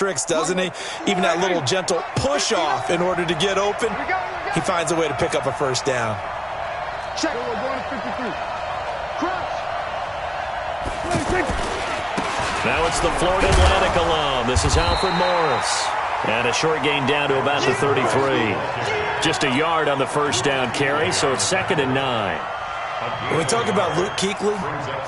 tricks, doesn't he? Even that little gentle push-off in order to get open. He finds a way to pick up a first down. Check. Going to 53. Crouch. Now it's the Florida Atlantic alum. This is Alfred Morris. And a short gain down to about the 33. Just a yard on the first down carry, so it's 2nd and 9. When we talk about Luke Kuechly,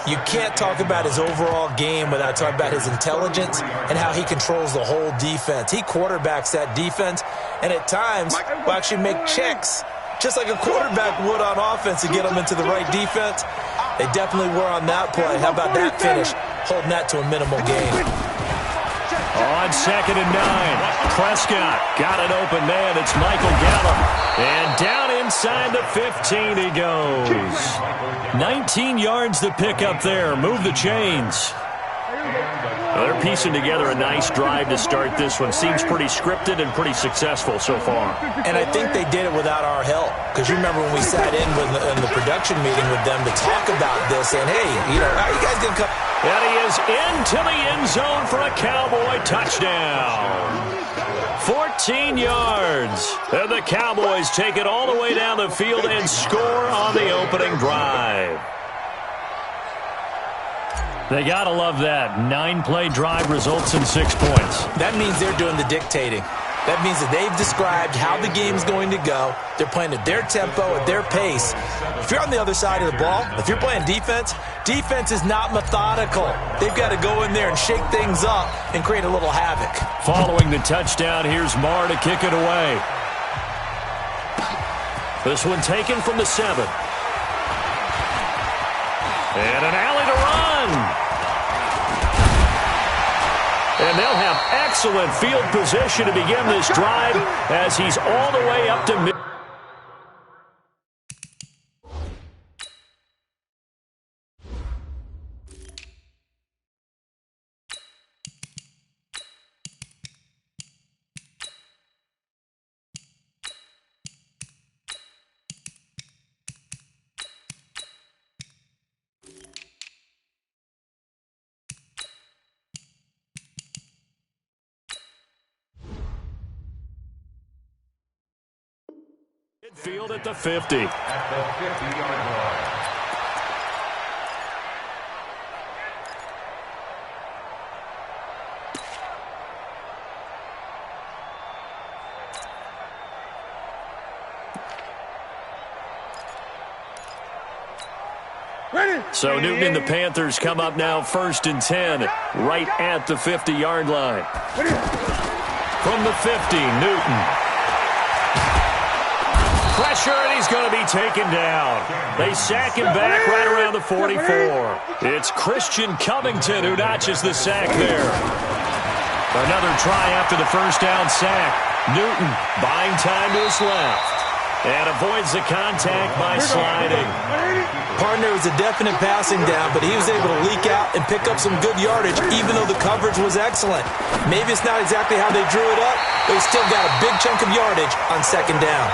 you can't talk about his overall game without talking about his intelligence and how he controls the whole defense. He quarterbacks that defense, and at times will actually make checks, just like a quarterback would on offense, to get them into the right defense. They definitely were on that play. How about that finish, holding that to a minimal gain? On 2nd and 9, Prescott got an open man. It's Michael Gallup. And down inside the 15 he goes. 19 yards to pick up there. Move the chains. Well, they're piecing together a nice drive to start this one. Seems pretty scripted and pretty successful so far. And I think they did it without our help. Because you remember when we sat in the production meeting with them to talk about this. And, hey, how are you guys going to come? And he is into the end zone for a Cowboy touchdown. 14 yards. And the Cowboys take it all the way down the field and score on the opening drive. They got to love that. 9-play drive results in 6 points. That means they're doing the dictating. That means that they've described how the game's going to go. They're playing at their tempo, at their pace. If you're on the other side of the ball, if you're playing defense, defense is not methodical. They've got to go in there and shake things up and create a little havoc. Following the touchdown, here's Marr to kick it away. This one taken from the 7. And an alley to run. And they'll have excellent field position to begin this drive as he's all the way up to mid. Midfield at the 50. At the 50-yard line. So Newton and the Panthers come up now 1st and 10, right at the 50-yard line. From the 50, Newton. Pressure, and he's going to be taken down. They sack him back right around the 44. It's Christian Covington who notches the sack there. Another try after the first down sack. Newton buying time to his left and avoids the contact by sliding. Partner was a definite passing down, but he was able to leak out and pick up some good yardage, even though the coverage was excellent. Maybe it's not exactly how they drew it up, but he still got a big chunk of yardage on 2nd down.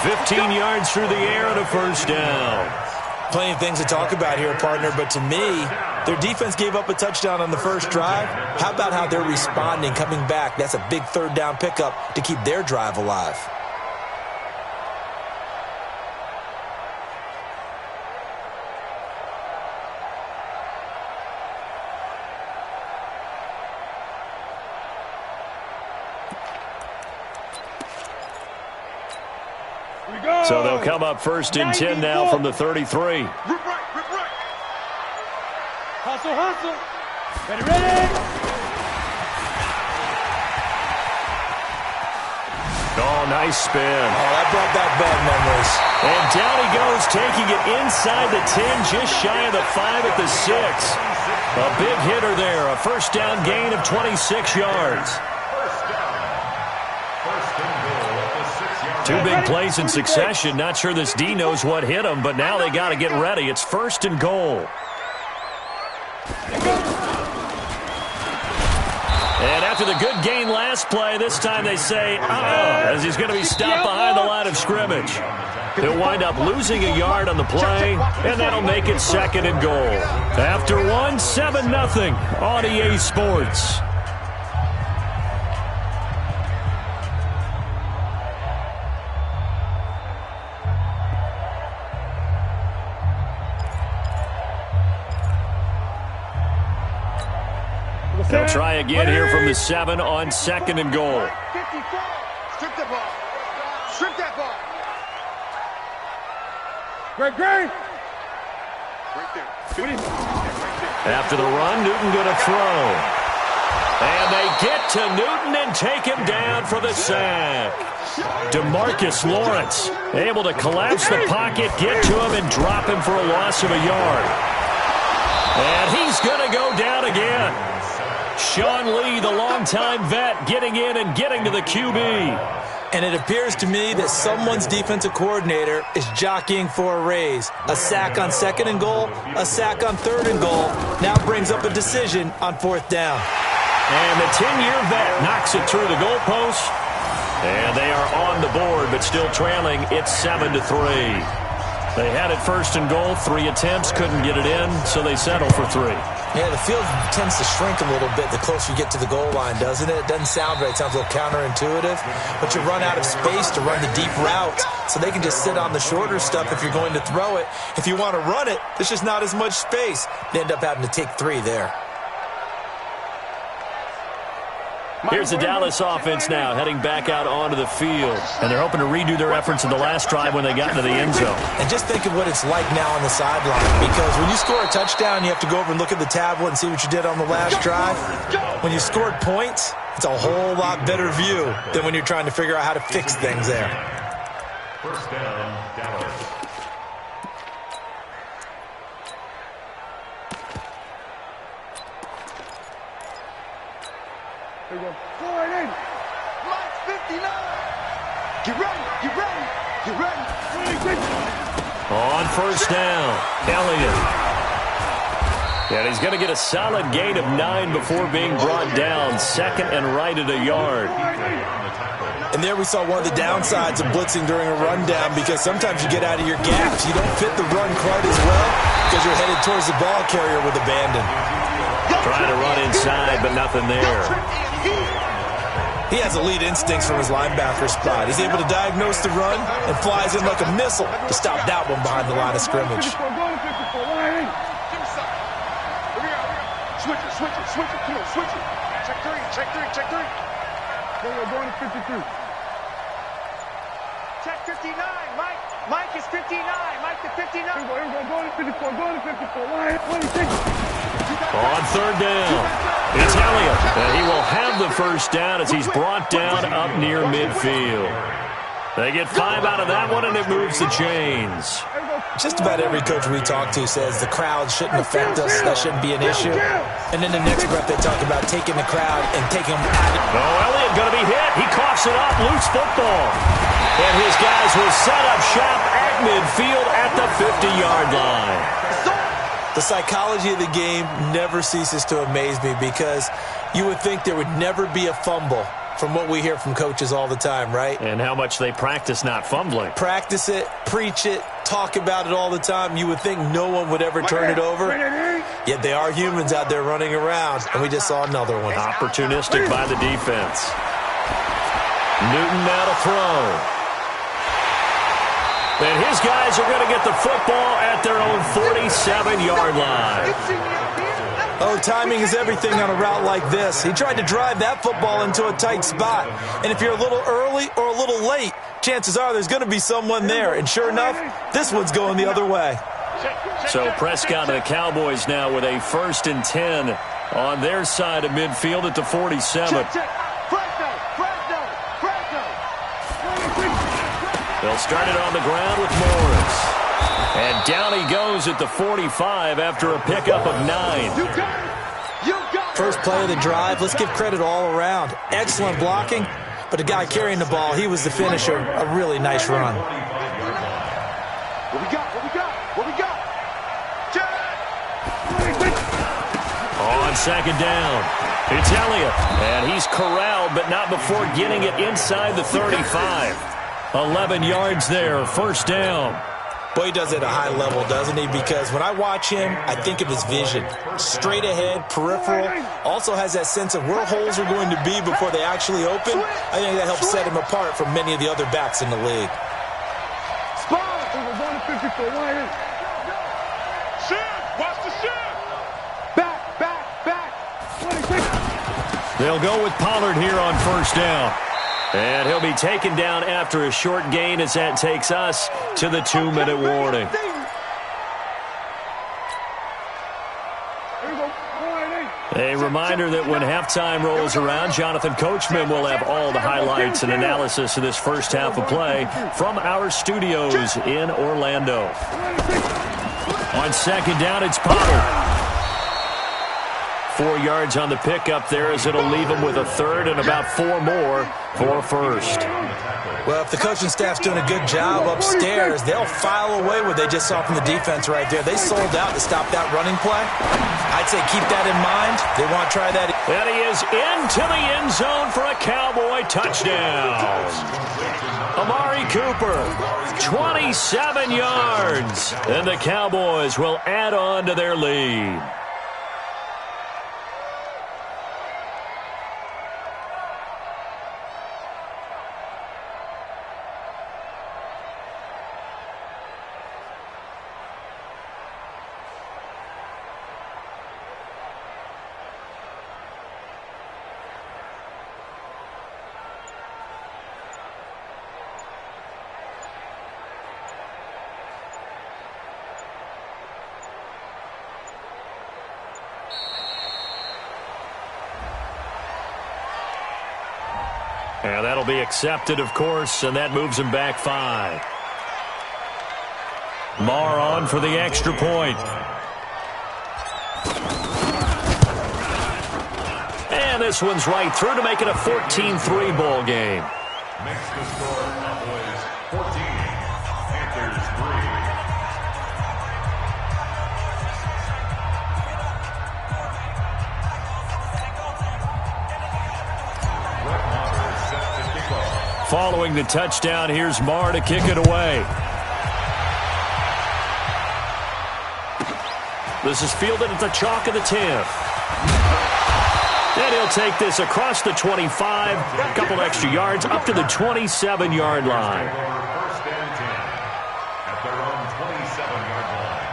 15 yards through the air and a first down. Plenty of things to talk about here, partner, but to me, their defense gave up a touchdown on the first drive. How about how they're responding, coming back? That's a big 3rd down pickup to keep their drive alive. So they'll come up 1st and 10 now from the 33. Hustle, hustle. Ready. Oh, nice spin. Oh, that brought back bad memories. And down he goes, taking it inside the 10, just shy of the 5 at the 6. A big hitter there, a first down gain of 26 yards. Two big plays in succession. Not sure this D knows what hit him, but now they got to get ready. It's 1st and goal. And after the good gain last play, this time they say, as he's going to be stopped behind the line of scrimmage. He'll wind up losing a yard on the play, and that'll make it 2nd and goal. After one, 7-0 on EA Sports. try again here from the 7 on 2nd and goal. 54. Strip that ball. Strip that ball. Great. Right there. After the run, Newton going to throw. And they get to Newton and take him down for the sack. DeMarcus Lawrence able to collapse the pocket, get to him, and drop him for a loss of a yard. And he's going to go down again. Sean Lee, the longtime vet, getting in and getting to the QB. And it appears to me that someone's defensive coordinator is jockeying for a raise. A sack on 2nd and goal, a sack on 3rd and goal, now brings up a decision on 4th down. And the 10-year vet knocks it through the goalpost. And they are on the board, but still trailing. It's 7-3. They had it 1st and goal, 3 attempts, couldn't get it in, so they settle for 3. Yeah, the field tends to shrink a little bit the closer you get to the goal line, doesn't it? It doesn't sound right. It sounds a little counterintuitive. But you run out of space to run the deep route, so they can just sit on the shorter stuff if you're going to throw it. If you want to run it, there's just not as much space. They end up having to take 3 there. Here's the Dallas offense now, heading back out onto the field. And they're hoping to redo their efforts in the last drive when they got into the end zone. And just think of what it's like now on the sideline. Because when you score a touchdown, you have to go over and look at the tablet and see what you did on the last drive. When you scored points, it's a whole lot better view than when you're trying to figure out how to fix things there. 1st down, Dallas. There you go. Go right in. Mike 59. Get ready. On 1st down, Elliott. And he's going to get a solid gain of 9 before being brought down. 2nd and right at a yard. And there we saw one of the downsides of blitzing during a rundown, because sometimes you get out of your gaps. You don't fit the run quite as well because you're headed towards the ball carrier with abandon. Trying to run inside, but nothing there. He has elite instincts from his linebacker spot. He's able to diagnose the run and flies in like a missile to stop that one behind the line of scrimmage. Switch it. Come on, switch it. Check 3. There you go, going to 53. Check 59, Mike. Mike is 59. Mike to 59. Here we go, going to 54. Line 26. On 3rd down, it's Elliott. And he will have the 1st down as he's brought down up near midfield. They get 5 out of that one, and it moves the chains. Just about every coach we talk to says the crowd shouldn't affect us. That shouldn't be an issue. And in the next breath, they talk about taking the crowd and taking them out of it. Oh, Elliott going to be hit. He coughs it up. Loose football. And his guys will set up shop at midfield at the 50-yard line. The psychology of the game never ceases to amaze me, because you would think there would never be a fumble from what we hear from coaches all the time, right? And how much they practice not fumbling. Practice it, preach it, talk about it all the time. You would think no one would ever turn it over. Yet they are humans out there running around, and we just saw another one. Opportunistic by the defense. Newton now to throw. And his guys are going to get the football at their own 47-yard line. Oh, timing is everything on a route like this. He tried to drive that football into a tight spot. And if you're a little early or a little late, chances are there's going to be someone there. And sure enough, this one's going the other way. So Prescott and the Cowboys now with a 1st and 10 on their side of midfield at the 47. They'll start it on the ground with Morris. And down he goes at the 45 after a pickup of 9. First play of the drive, let's give credit all around. Excellent blocking, but the guy carrying the ball, he was the finisher. A really nice run. What we got? On 2nd down, it's Elliott. And he's corralled, but not before getting it inside the 35. 11 yards there, 1st down. Boy, he does it at a high level, doesn't he? Because when I watch him, I think of his vision. Straight ahead, peripheral. Also has that sense of where holes are going to be before they actually open. I think that helps set him apart from many of the other backs in the league. Spot! We're going to 54. Line in. Shit! Watch the shit! Back! 26. They'll go with Pollard here on first down. And he'll be taken down after a short gain as that takes us to the 2-minute warning. A reminder that when halftime rolls around, Jonathan Coachman will have all the highlights and analysis of this first half of play from our studios in Orlando. On second down, it's Pollard. 4 yards on the pickup there as it'll leave him with a third and about 4 more for first. Well, if the coaching staff's doing a good job upstairs, they'll file away what they just saw from the defense right there. They sold out to stop that running play. I'd say keep that in mind. They want to try that. And he is into the end zone for a Cowboy touchdown. Amari Cooper, 27 yards. And the Cowboys will add on to their lead. And that'll be accepted, of course, and that moves him back 5. Marr on for the extra point. And this one's right through to make it a 14-3 ball game. Makes the score Cowboys 14, Panthers 3. Following the touchdown, here's Marr to kick it away. This is fielded at the chalk of the 10. And he'll take this across the 25, a couple extra yards, up to the 27-yard line. First and 10 at their own 27-yard line.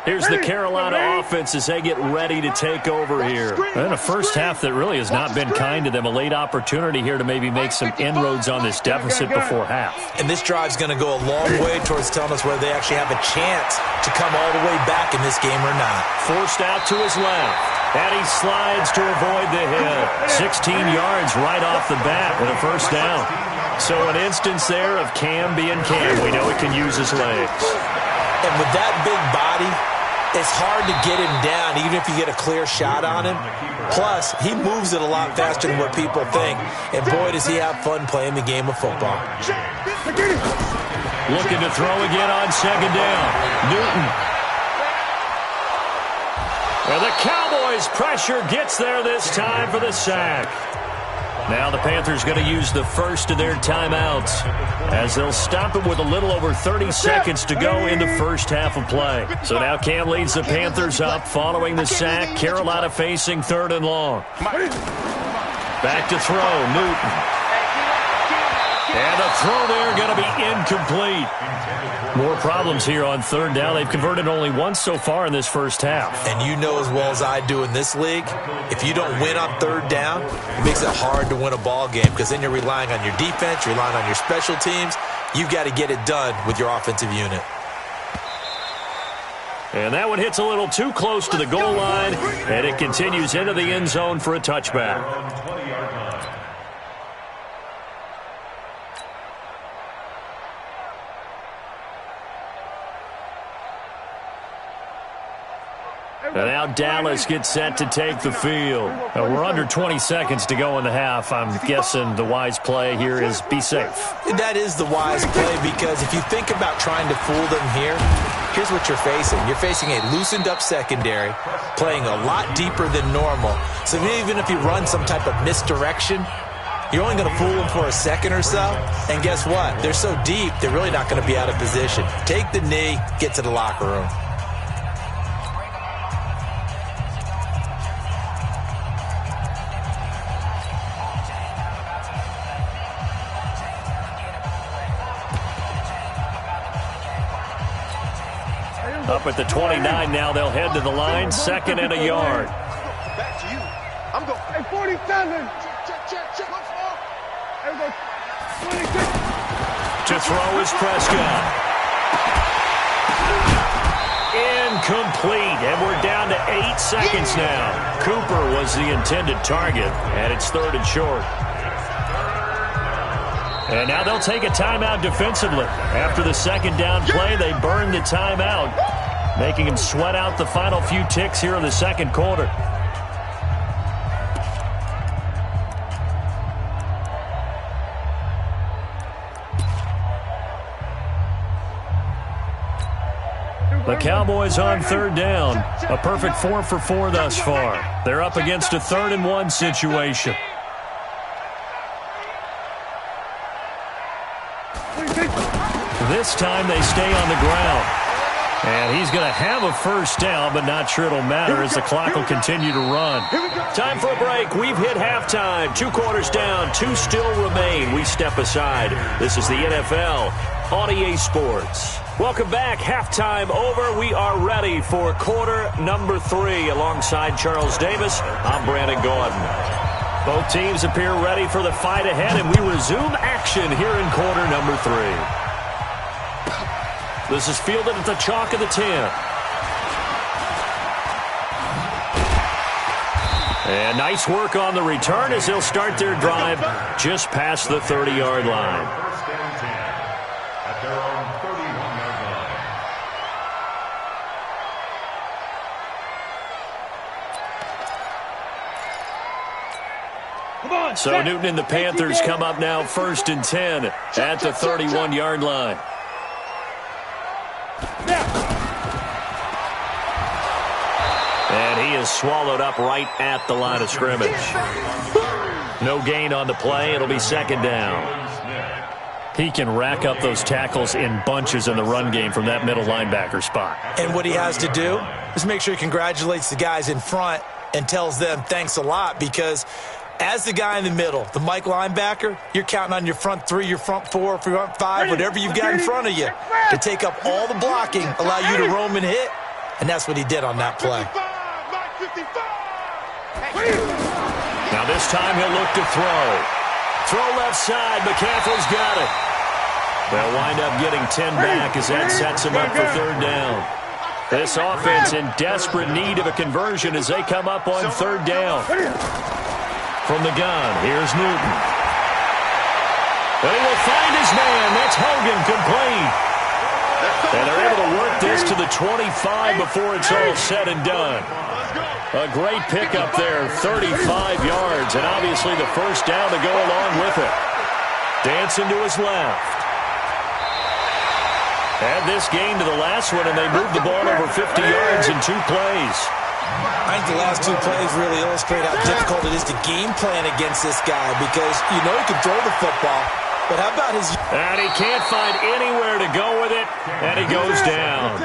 Here's the Carolina offense as they get ready to take over here. And a first half that really has not been kind to them. A late opportunity here to maybe make some inroads on this deficit before half. And this drive's going to go a long way towards telling us whether they actually have a chance to come all the way back in this game or not. Forced out to his left. And he slides to avoid the hit. 16 yards right off the bat with a first down. So an instance there of Cam being Cam. We know he can use his legs. And with that big body, it's hard to get him down, even if you get a clear shot on him. Plus, he moves it a lot faster than what people think. And boy, does he have fun playing the game of football. Looking to throw again on second down. Newton. And the Cowboys' pressure gets there this time for the sack. Now the Panthers going to use the first of their timeouts as they'll stop him with a little over 30 seconds to go in the first half of play. So now Cam leads the Panthers up following the sack. Carolina facing 3rd and long. Back to throw, Newton. And the throw there going to be incomplete. More problems here on 3rd down. They've converted only once so far in this first half. And you know as well as I do in this league, if you don't win on 3rd down, it makes it hard to win a ball game because then you're relying on your defense, you're relying on your special teams. You've got to get it done with your offensive unit. And that one hits a little too close to the goal line, and it continues into the end zone for a touchback. And now Dallas gets set to take the field. We're under 20 seconds to go in the half. I'm guessing the wise play here is be safe. That is the wise play because if you think about trying to fool them here, here's what you're facing. You're facing a loosened up secondary, playing a lot deeper than normal. So even if you run some type of misdirection, you're only going to fool them for a second or so. And guess what? They're so deep, they're really not going to be out of position. Take the knee, get to the locker room. Up at the 29 now, they'll head to the line, 2nd and a yard. Back to you. I'm going. Hey, 47. Check. What's wrong? There we go. 26. To throw is Prescott. Incomplete, and we're down to 8 seconds now. Cooper was the intended target, and it's 3rd and short. And now they'll take a timeout defensively. After the 2nd down play, they burn the timeout, making them sweat out the final few ticks here in the 2nd quarter. The Cowboys on 3rd down. A perfect 4 for 4 thus far. They're up against a 3rd and 1 situation. This time they stay on the ground. And he's going to have a 1st down, but not sure it'll matter as the clock will continue to run. Time for a break. We've hit halftime. 2 quarters down. 2 still remain. We step aside. This is the NFL on EA Sports. Welcome back. Halftime over. We are ready for quarter number 3. Alongside Charles Davis, I'm Brandon Gordon. Both teams appear ready for the fight ahead, and we resume action here in quarter number 3. This is fielded at the chalk of the 10. And nice work on the return as they'll start their drive just past the 30-yard line. First and 10 at their own 31-yard line. So Newton and the Panthers come up now 1st and 10 at the 31-yard line. And he is swallowed up right at the line of scrimmage. No gain on the play. It'll be 2nd down. He can rack up those tackles in bunches in the run game from that middle linebacker spot. And what he has to do is make sure he congratulates the guys in front and tells them thanks a lot, because as the guy in the middle, the Mike linebacker, you're counting on your front 3, your front 4, front 5, whatever you've got in front of you to take up all the blocking, allow you to roam and hit, and that's what he did on that play. Now this time he'll look to throw. Throw left side. McCaffrey's got it. They'll wind up getting 10 back as that sets him up for 3rd down. This offense in desperate need of a conversion as they come up on 3rd down. From the gun, here's Newton. They will find his man. That's Hogan, complete. And they're able to work this to the 25 before it's all said and done. A great pickup there, 35 yards, and obviously the 1st down to go along with it. Dancing to his left. Add this game to the last one, and they moved the ball over 50 yards in 2 plays. I think the last 2 plays really illustrate how difficult it is to game plan against this guy, because you know he can throw the football, but how about his... And he can't find anywhere to go with it, and he goes down.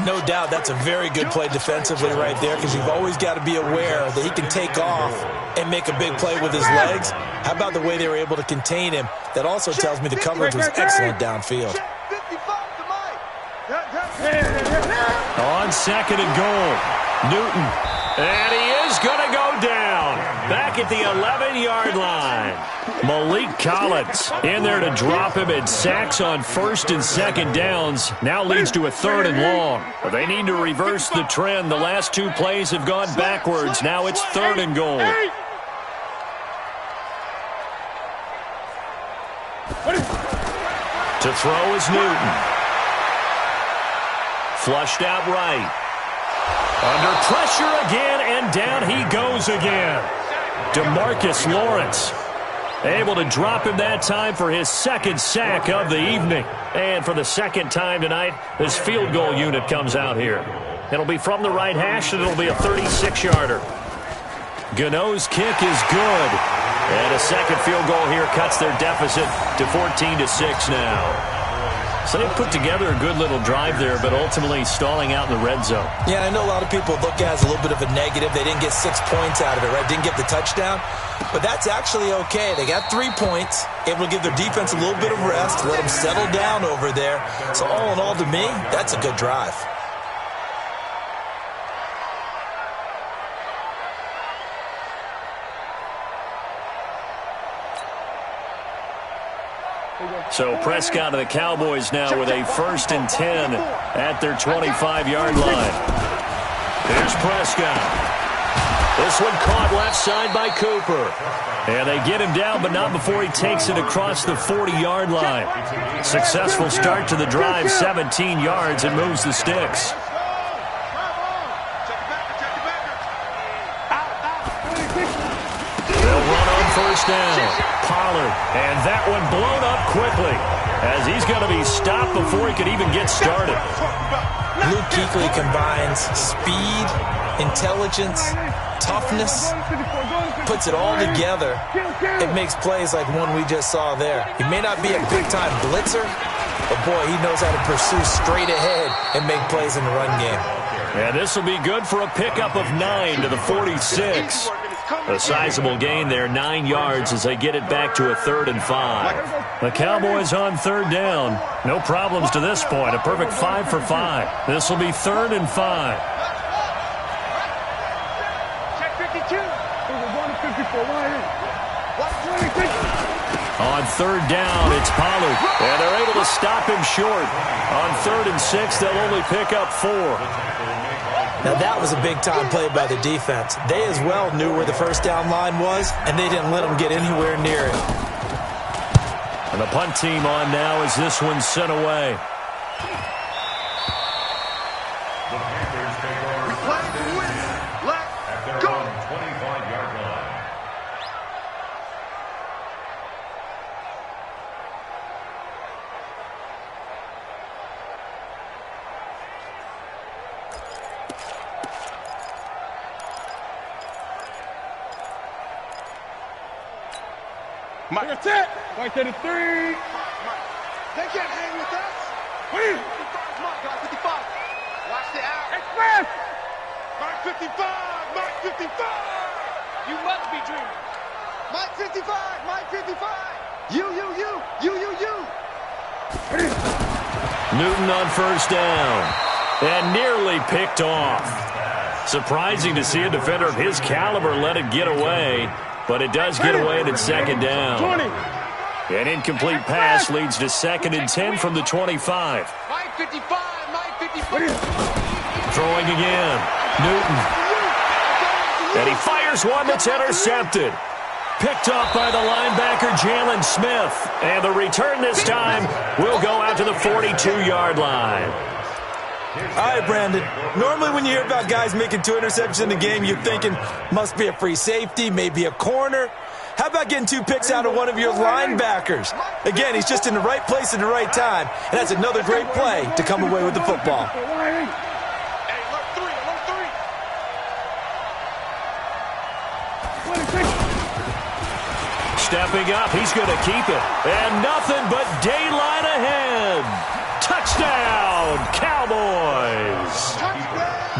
No doubt that's a very good play defensively right there, because you've always got to be aware that he can take off and make a big play with his legs. How about the way they were able to contain him? That also tells me the coverage was excellent downfield. On 2nd and goal, Newton. And he is going to go down. Back at the 11-yard line. Malik Collins in there to drop him, and sacks on 1st and 2nd downs. Now leads to a 3rd and long. They need to reverse the trend. The last 2 plays have gone backwards. Now it's 3rd and goal. To throw is Newton. Flushed out right. Under pressure again, and down he goes again. DeMarcus Lawrence able to drop him that time for his 2nd sack of the evening. And for the 2nd time tonight, this field goal unit comes out here. It'll be from the right hash, and it'll be a 36-yarder. Gano's kick is good. And a 2nd field goal here cuts their deficit to 14-6 now. So they put together a good little drive there, but ultimately stalling out in the red zone. Yeah, I know a lot of people look at it as a little bit of a negative. They didn't get 6 points out of it, right? Didn't get the touchdown. But that's actually okay. They got 3 points, able to give their defense a little bit of rest, let them settle down over there. So all in all, to me, that's a good drive. So Prescott and the Cowboys now with a 1st and 10 at their 25-yard line. Here's Prescott. This one caught left side by Cooper. And they get him down, but not before he takes it across the 40-yard line. Successful start to the drive, 17 yards, and moves the sticks. They'll run on 1st down. Pollard, and that one blown up quickly as he's going to be stopped before he could even get started. Luke Kuechly combines speed, intelligence, toughness, puts it all together. It makes plays like one we just saw there. He may not be a big-time blitzer, but boy, he knows how to pursue straight ahead and make plays in the run game. And this will be good for a pickup of 9 to the 46. A sizable gain there, 9 yards as they get it back to a 3rd and 5. The Cowboys on 3rd down. No problems to this point. A perfect 5 for 5. This will be 3rd and 5. Check 52. On 3rd down, it's Pollard. And they're able to stop him short. On 3rd and 6, they'll only pick up 4. Now that was a big-time play by the defense. They as well knew where the 1st down line was, and they didn't let them get anywhere near it. And the punt team on now as this one's sent away. The Panthers take over. Let's go. 25-yard line. Mike, that's it. Right to the 3. They can't hang with us. Please. 55, Mike, got 55. Watch the out. Express. Mike 55. Mike 55. You must be dreaming. Mike 55. Mike 55. You. Newton on 1st down. And nearly picked off. Surprising to see a defender of his caliber let it get away. But it does get away and it's 2nd down. 20. An incomplete pass leads to 2nd and 10 from the 25. Mike 55. Mike 55. Throwing again. Newton. And he fires one that's intercepted. Picked off by the linebacker, Jalen Smith. And the return this time will go out to the 42-yard line. All right, Brandon. Normally when you hear about guys making 2 interceptions in the game, you're thinking must be a free safety, maybe a corner. How about getting 2 picks out of one of your linebackers? Again, he's just in the right place at the right time, and that's another great play to come away with the football. Stepping up, he's going to keep it. And nothing but daylight ahead. Touchdown, Cowboys!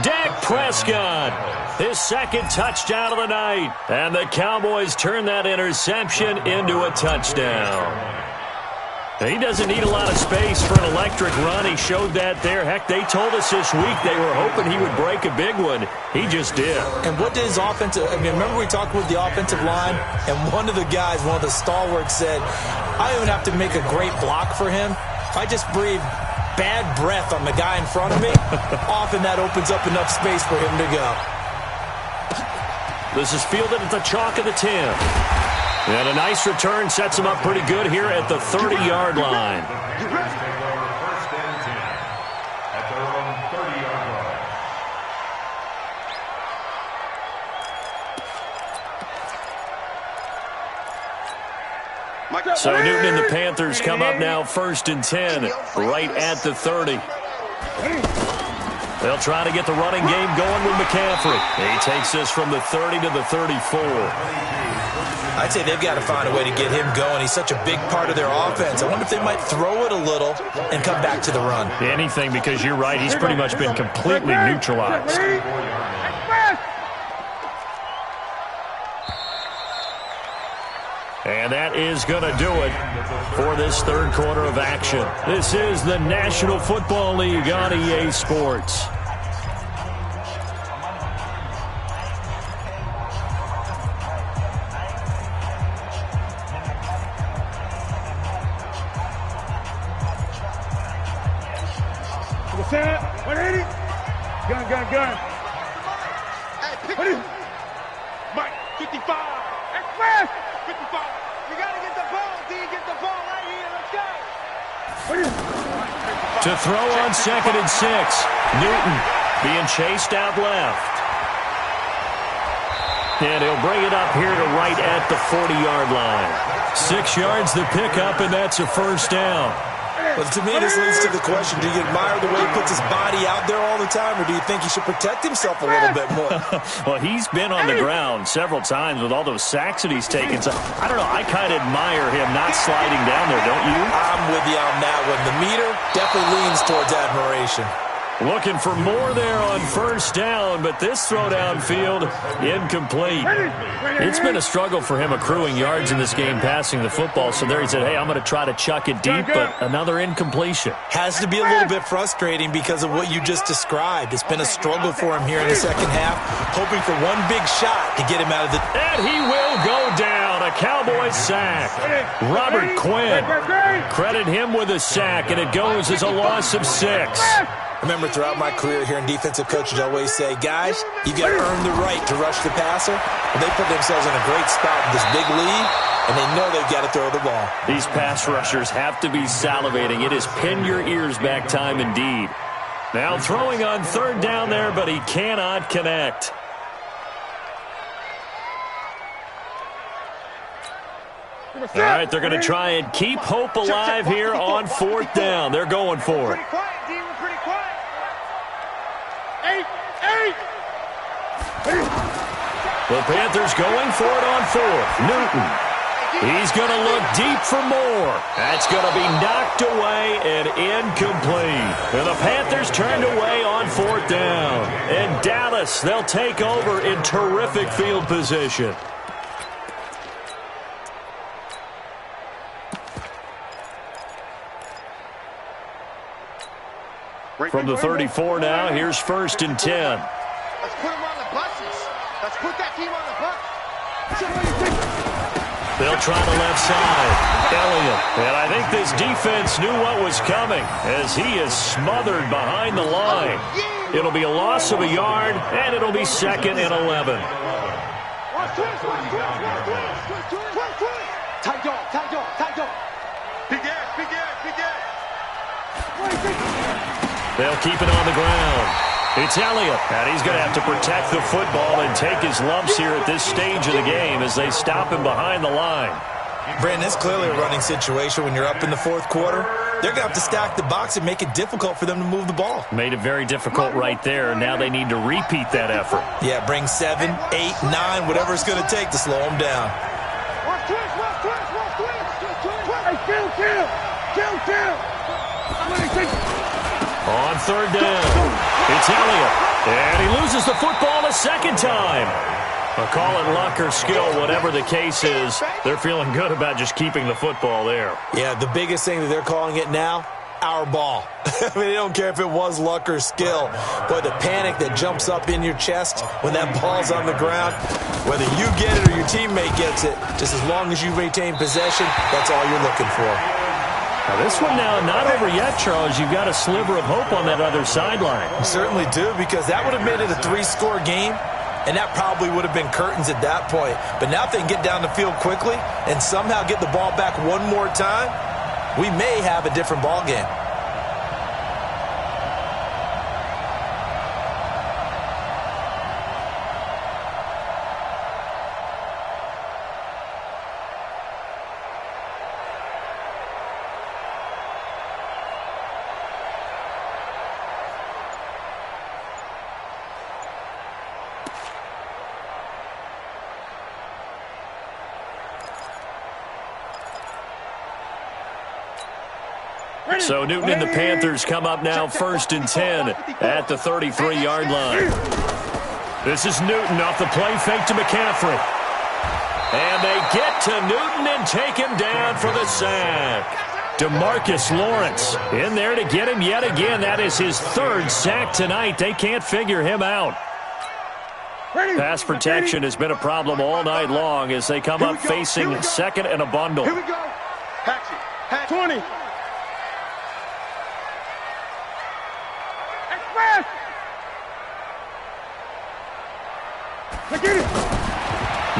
Dak Prescott, his 2nd touchdown of the night. And the Cowboys turn that interception into a touchdown. He doesn't need a lot of space for an electric run. He showed that there. Heck, they told us this week they were hoping he would break a big one. He just did. And what did his offensive... I mean, remember we talked with the offensive line, and one of the guys, one of the stalwarts said, I don't even have to make a great block for him. I just breathe bad breath on the guy in front of me. Often that opens up enough space for him to go. This is fielded at the chalk of the 10. And a nice return sets him up pretty good here at the 30-yard line. First and 10 at their own 30-yard line. So Newton and the Panthers come up now 1st and 10 right at the 30. They'll try to get the running game going with McCaffrey. He takes this from the 30 to the 34. I'd say they've got to find a way to get him going. He's such a big part of their offense. I wonder if they might throw it a little and come back to the run. Anything, because you're right, he's pretty much been completely neutralized. And that is going to do it for this 3rd quarter of action. This is the National Football League on EA Sports. Set. 180. Gun. Hey, pick it. Mike, 55. Express. 55. You got to get the ball, D. Get the ball right here. Let's go. To throw on 2nd and 6. Newton being chased out left. And he'll bring it up here to right at the 40-yard line. 6 yards the pickup, and that's a first down. Well, to me, this leads to the question, do you admire the way he puts his body out there all the time, or do you think he should protect himself a little bit more? Well, he's been on the ground several times with all those sacks that he's taken. So, I don't know, I kind of admire him not sliding down there, don't you? I'm with you on that one. The meter definitely leans towards admiration. Looking for more there on first down, but this throw downfield, incomplete. It's been a struggle for him accruing yards in this game passing the football, so there he said, hey, I'm going to try to chuck it deep, but another incompletion. Has to be a little bit frustrating because of what you just described. It's been a struggle for him here in the second half, hoping for one big shot to get him out of the... And he will go down, a Cowboys sack. Robert Quinn, credit him with a sack, and it goes as a loss of 6. Remember, throughout my career here in defensive coaches, I always say, guys, you got to earn the right to rush the passer. And they put themselves in a great spot with this big lead, and they know they've got to throw the ball. These pass rushers have to be salivating. It is pin your ears back time indeed. Now throwing on 3rd down there, but he cannot connect. All right, they're going to try and keep hope alive here on 4th down. They're going for it. The Panthers going for it on 4th. Newton. He's going to look deep for more. That's going to be knocked away and incomplete. And the Panthers turned away on 4th down. And Dallas, they'll take over in terrific field position. From the 34 now, here's 1st and 10. Let's put them on the buses. Let's put that team on the bus. They'll try the left side. Elliott. And I think this defense knew what was coming as he is smothered behind the line. It'll be a loss of a yard, and it'll be 2nd and 11. Tight dog. Big gas. They'll keep it on the ground. It's Elliott, and he's going to have to protect the football and take his lumps here at this stage of the game as they stop him behind the line. Brandon, it's clearly a running situation when you're up in the 4th quarter. They're going to have to stack the box and make it difficult for them to move the ball. Made it very difficult right there. Now they need to repeat that effort. Yeah, bring 7, 8, 9, whatever it's going to take to slow them down. On 3rd down, it's Elliott, and he loses the football a 2nd time. Call it luck or skill, whatever the case is. They're feeling good about just keeping the football there. Yeah, the biggest thing that they're calling it now, our ball. I mean, they don't care if it was luck or skill. But the panic that jumps up in your chest when that ball's on the ground, whether you get it or your teammate gets it, just as long as you retain possession, that's all you're looking for. Now this one now not over yet, Charles. You've got a sliver of hope on that other sideline. You certainly do, because that would have made it a 3-score game, and that probably would have been curtains at that point. But now if they can get down the field quickly and somehow get the ball back one more time, we may have a different ball game. So Newton and the Panthers come up now 1st and 10 at the 33-yard line. This is Newton off the play fake to McCaffrey. And they get to Newton and take him down for the sack. DeMarcus Lawrence in there to get him yet again. That is his 3rd sack tonight. They can't figure him out. Pass protection has been a problem all night long as they come up facing 2nd and a bundle. Here we go. Action. 20.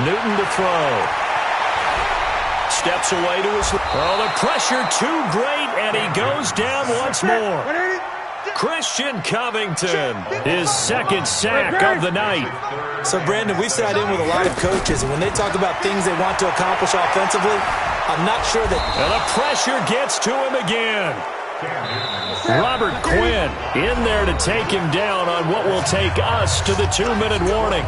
Newton to throw. Steps away to his... Oh, the pressure too great, and he goes down once more. Christian Covington, his second sack of the night. So, Brandon, we sat in with a lot of coaches, and when they talk about things they want to accomplish offensively, I'm not sure that... And the pressure gets to him again. Robert Quinn in there to take him down on what will take us to the 2-minute warning.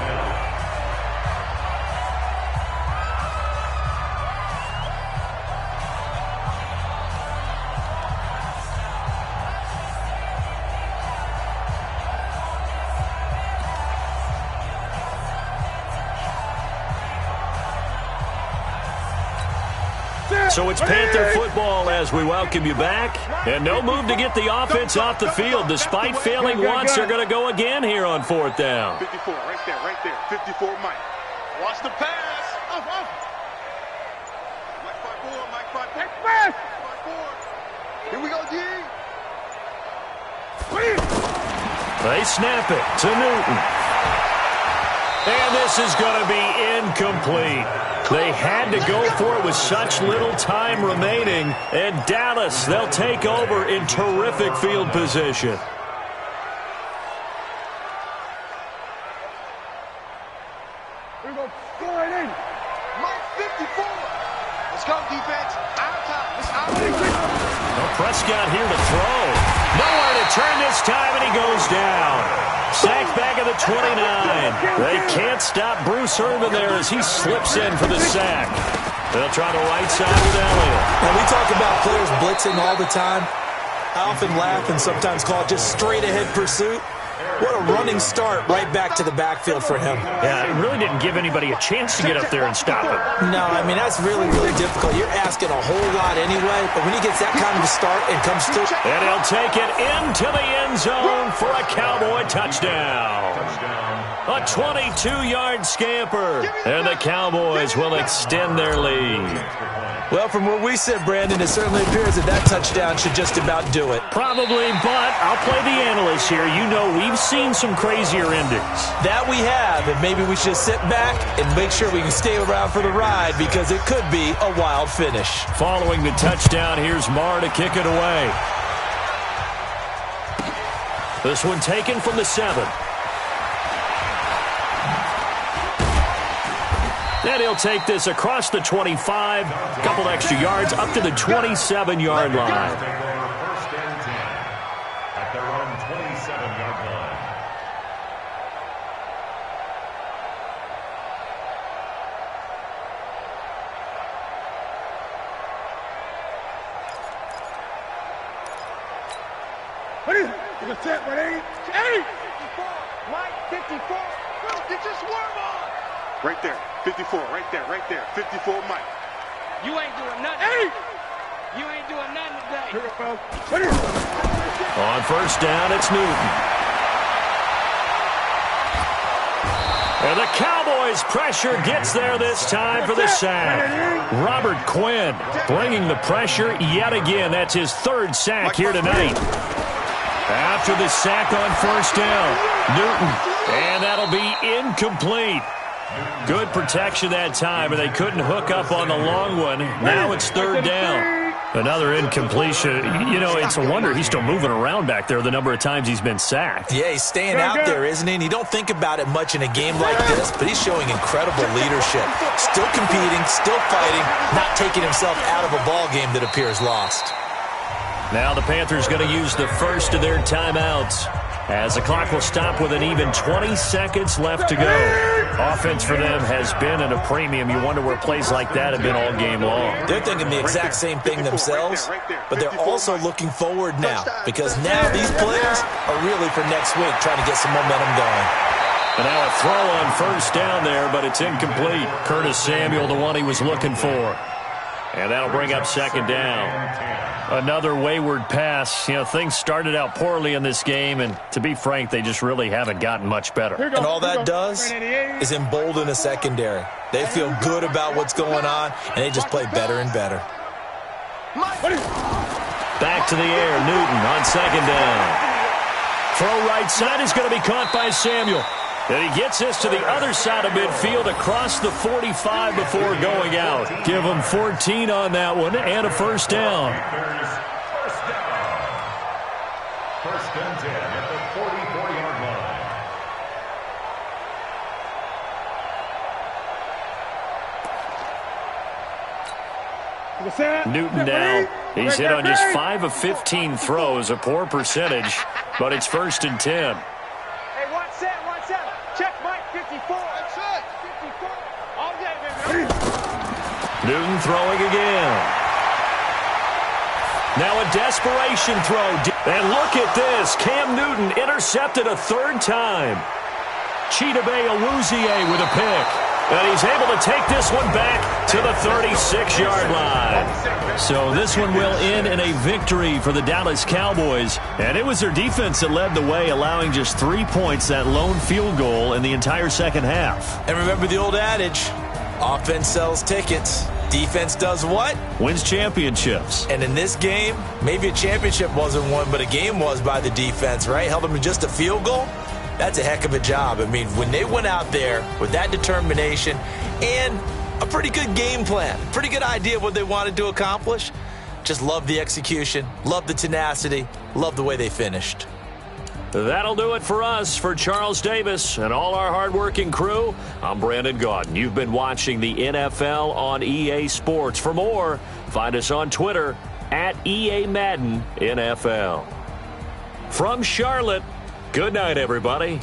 So it's Panther football as we welcome you back. And no move to get the offense off the field. Despite failing once, they're going to go again here on 4th down. 54, right there, right there. 54, Mike. Watch the pass. Mike 5-4, Mike 5-4. 5-4. Here we go, D. They snap it to Newton. And this is going to be incomplete. They had to go for it with such little time remaining. And Dallas, they'll take over in terrific field position. Here we go. Going in. Mike 54. Let's go, defense. Out of time. It's out of time. Well, Prescott here to throw. Nowhere to turn this time, and he goes down. Sacked back at the 29. They can't stop Bruce Irvin there as he slips in for the sack. They'll try the right side with Elliott. Now, we talk about players blitzing all the time. I often laugh and sometimes call it just straight-ahead pursuit. What a running start right back to the backfield for him. Yeah, it really didn't give anybody a chance to get up there and stop him. No, I mean, that's really, really difficult. You're asking a whole lot anyway, but when he gets that kind of a start and comes through... And he'll take it into the end zone for a Cowboy touchdown. A 22-yard scamper, and the Cowboys will extend their lead. Well, from where we sit, Brandon, it certainly appears that that touchdown should just about do it. Probably, but I'll play the analyst here. You know we've seen some crazier endings. That we have, and maybe we should sit back and make sure we can stay around for the ride because it could be a wild finish. Following the touchdown, here's Marr to kick it away. This one taken from the 7. And he'll take this across the 25, a couple extra yards, up to the 27-yard line. First and 10 at their own 27-yard line. What is it? It's a set, but 80. 80! 54. Mike, 54. Get your swerve on. Right there. 54. Right there. Right there. 54, Mike. You ain't doing nothing. 80! You ain't doing nothing today. Here we go. What is it? On first down, it's Newton. And the Cowboys' pressure gets there this time for the sack. Robert Quinn bringing the pressure yet again. That's his 3rd sack here tonight. After the sack on first down, Newton. And that'll be incomplete. Good protection that time, and they couldn't hook up on the long one. Now it's 3rd down. Another incompletion. You know, it's a wonder he's still moving around back there the number of times he's been sacked. Yeah, he's staying out there, isn't he? And you don't think about it much in a game like this, but he's showing incredible leadership. Still competing, still fighting, not taking himself out of a ball game that appears lost. Now the Panthers going to use the first of their timeouts, as the clock will stop with an even 20 seconds left to go. Offense for them has been at a premium. You wonder where plays like that have been all game long. They're thinking the exact same thing themselves, but they're also looking forward now, because now these plays are really for next week, trying to get some momentum going. And now a throw on first down there, but it's incomplete. Curtis Samuel, the one he was looking for. And that'll bring up 2nd down. Another wayward pass. You know, things started out poorly in this game, and to be frank, they just really haven't gotten much better. And all that does is embolden a secondary. They feel good about what's going on, and they just play better and better. Back to the air, Newton on 2nd down. Throw right side is going to be caught by Samuel. And he gets this to the other side of midfield across the 45 before going out. Give him 14 on that one and a first down. First and 10 at the 44-yard line. Newton now. He's hit on just 5 of 15 throws, a poor percentage, but it's first and 10. Hey, watch that. Check Mike, 54. Check, 54. All day, baby. Newton throwing again. Now a desperation throw. And look at this. Cam Newton intercepted a third time. Chidobe Awuzie with a pick. And he's able to take this one back to the 36-yard line. So this one will end in a victory for the Dallas Cowboys. And it was their defense that led the way, allowing just 3 points, that lone field goal in the entire second half. And remember the old adage, offense sells tickets. Defense does what? Wins championships. And in this game, maybe a championship wasn't won, but a game was by the defense, right? Held them to just a field goal. That's a heck of a job. I mean, when they went out there with that determination and a pretty good game plan, pretty good idea of what they wanted to accomplish, just love the execution, love the tenacity, love the way they finished. That'll do it for us. For Charles Davis and all our hardworking crew, I'm Brandon Gaudin. You've been watching the NFL on EA Sports. For more, find us on Twitter at EA Madden NFL. From Charlotte, good night, everybody.